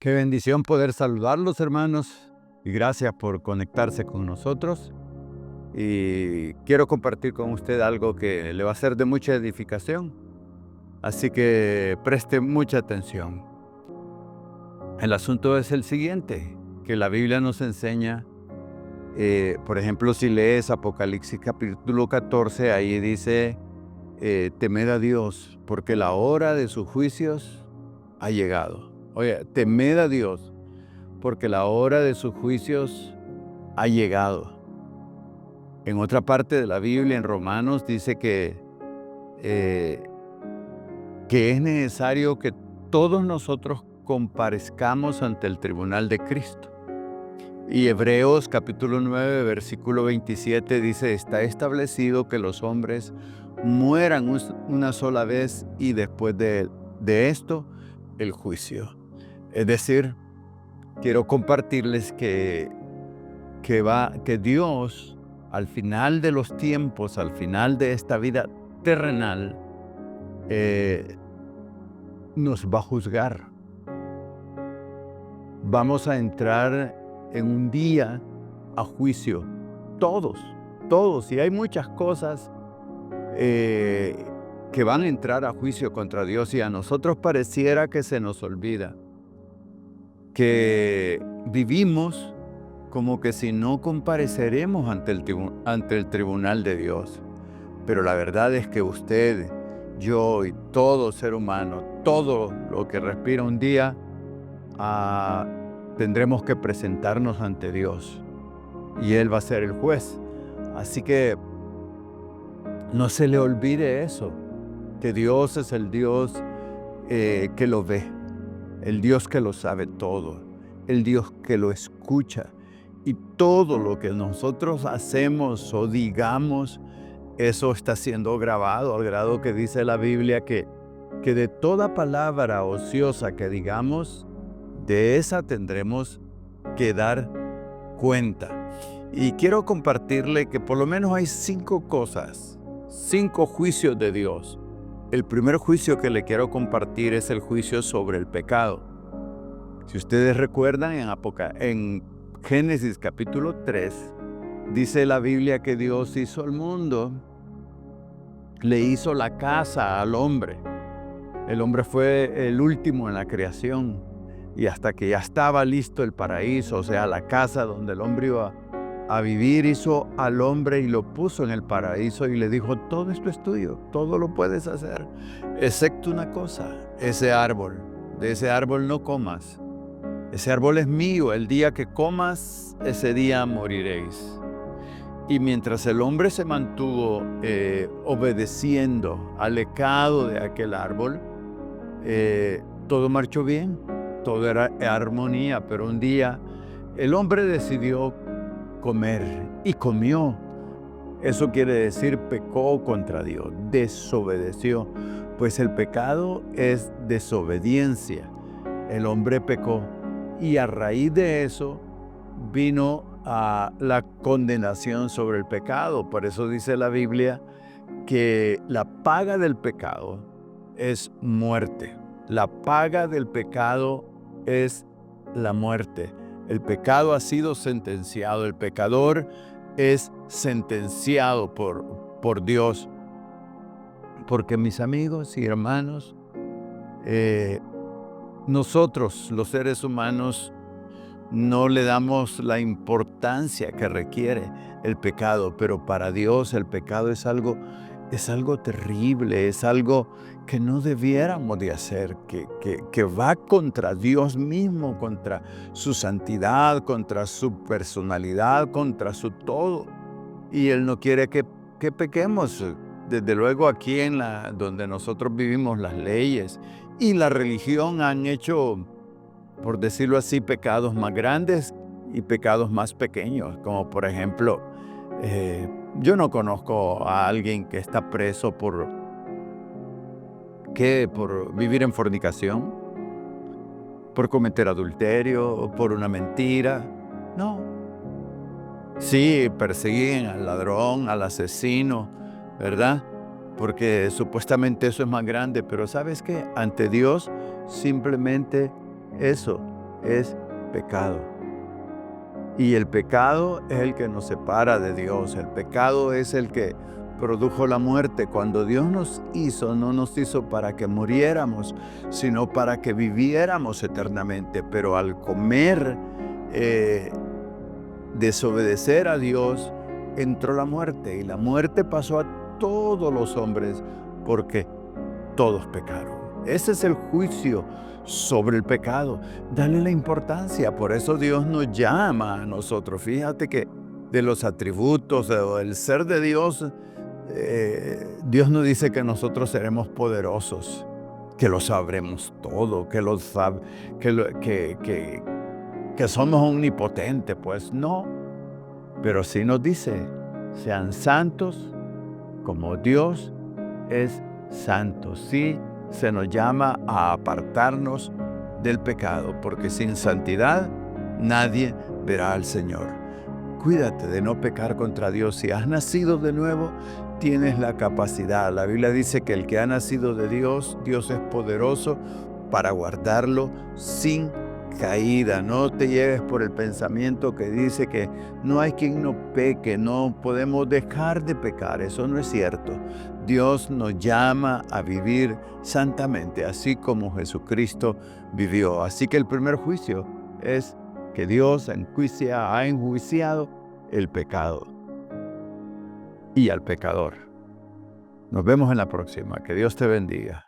Qué bendición poder saludarlos, hermanos, y gracias por conectarse con nosotros. Y quiero compartir con usted algo que le va a ser de mucha edificación, así que preste mucha atención. El asunto es el siguiente, que la Biblia nos enseña, por ejemplo, si lees Apocalipsis capítulo 14, ahí dice, temed a Dios, porque la hora de sus juicios ha llegado. Oye, temed a Dios, porque la hora de sus juicios ha llegado. En otra parte de la Biblia, en Romanos, dice eh, que es necesario que todos nosotros comparezcamos ante el tribunal de Cristo. Y Hebreos capítulo 9, versículo 27 dice, está establecido que los hombres mueran una sola vez y después de esto, el juicio. Es decir, quiero compartirles que Dios, al final de los tiempos, al final de esta vida terrenal, nos va a juzgar. Vamos a entrar en un día a juicio. Todos. Y hay muchas cosas que van a entrar a juicio contra Dios y a nosotros pareciera que se nos olvida que vivimos como que si no compareceremos ante el tribunal de Dios. Pero la verdad es que usted, yo y todo ser humano, todo lo que respira un día, tendremos que presentarnos ante Dios y Él va a ser el juez. Así que no se le olvide eso, que Dios es el Dios que lo ve, el Dios que lo sabe todo, el Dios que lo escucha. Y todo lo que nosotros hacemos o digamos, eso está siendo grabado, al grado que dice la Biblia que de toda palabra ociosa que digamos, de esa tendremos que dar cuenta. Y quiero compartirle que por lo menos hay 5 cosas, 5 juicios de Dios. El primer juicio que le quiero compartir es el juicio sobre el pecado. Si ustedes recuerdan, en Génesis capítulo 3, dice la Biblia que Dios hizo el mundo, le hizo la casa al hombre. El hombre fue el último en la creación y hasta que ya estaba listo el paraíso, o sea, la casa donde el hombre iba a vivir, hizo al hombre y lo puso en el paraíso y le dijo, todo esto es tuyo, todo lo puedes hacer, excepto una cosa, ese árbol, de ese árbol no comas. Ese árbol es mío, el día que comas, ese día moriréis. Y mientras el hombre se mantuvo obedeciendo al lecado de aquel árbol, todo marchó bien, todo era armonía, pero un día el hombre decidió comer y comió. Eso quiere decir pecó contra Dios, desobedeció, pues el pecado es desobediencia. El hombre pecó y a raíz de eso vino a la condenación sobre el pecado. Por eso dice la Biblia que la paga del pecado es muerte. La paga del pecado es la muerte. El pecado ha sido sentenciado. El pecador es sentenciado por Dios. Porque mis amigos y hermanos, nosotros, los seres humanos, no le damos la importancia que requiere el pecado, pero para Dios el pecado es algo terrible, es algo que no debiéramos de hacer, que va contra Dios mismo, contra su santidad, contra su personalidad, contra su todo. Y Él no quiere que pequemos. Desde luego aquí donde nosotros vivimos, las leyes y la religión han hecho, por decirlo así, pecados más grandes y pecados más pequeños, como por ejemplo, yo no conozco a alguien que está preso por vivir en fornicación, por cometer adulterio, por una mentira. No. Sí, persiguen al ladrón, al asesino, ¿verdad? Porque supuestamente eso es más grande, pero ¿sabes qué? Ante Dios, simplemente eso es pecado. Y el pecado es el que nos separa de Dios. El pecado es el que produjo la muerte. Cuando Dios nos hizo, no nos hizo para que muriéramos, sino para que viviéramos eternamente. Pero al comer, desobedecer a Dios, entró la muerte. Y la muerte pasó a todos los hombres porque todos pecaron. Ese es el juicio sobre el pecado. Dale la importancia. Por eso Dios nos llama a nosotros. Fíjate que de los atributos del ser de Dios, Dios nos dice que nosotros seremos poderosos, que lo sabremos todo, que somos omnipotentes. Pues no, pero sí nos dice, sean santos como Dios es santo. Sí, se nos llama a apartarnos del pecado, porque sin santidad nadie verá al Señor. Cuídate de no pecar contra Dios. Si has nacido de nuevo, tienes la capacidad. La Biblia dice que el que ha nacido de Dios, Dios es poderoso para guardarlo sin caída. No te lleves por el pensamiento que dice que no hay quien no peque, no podemos dejar de pecar. Eso no es cierto. Dios nos llama a vivir santamente, así como Jesucristo vivió. Así que el primer juicio es que Dios ha enjuiciado el pecado y al pecador. Nos vemos en la próxima. Que Dios te bendiga.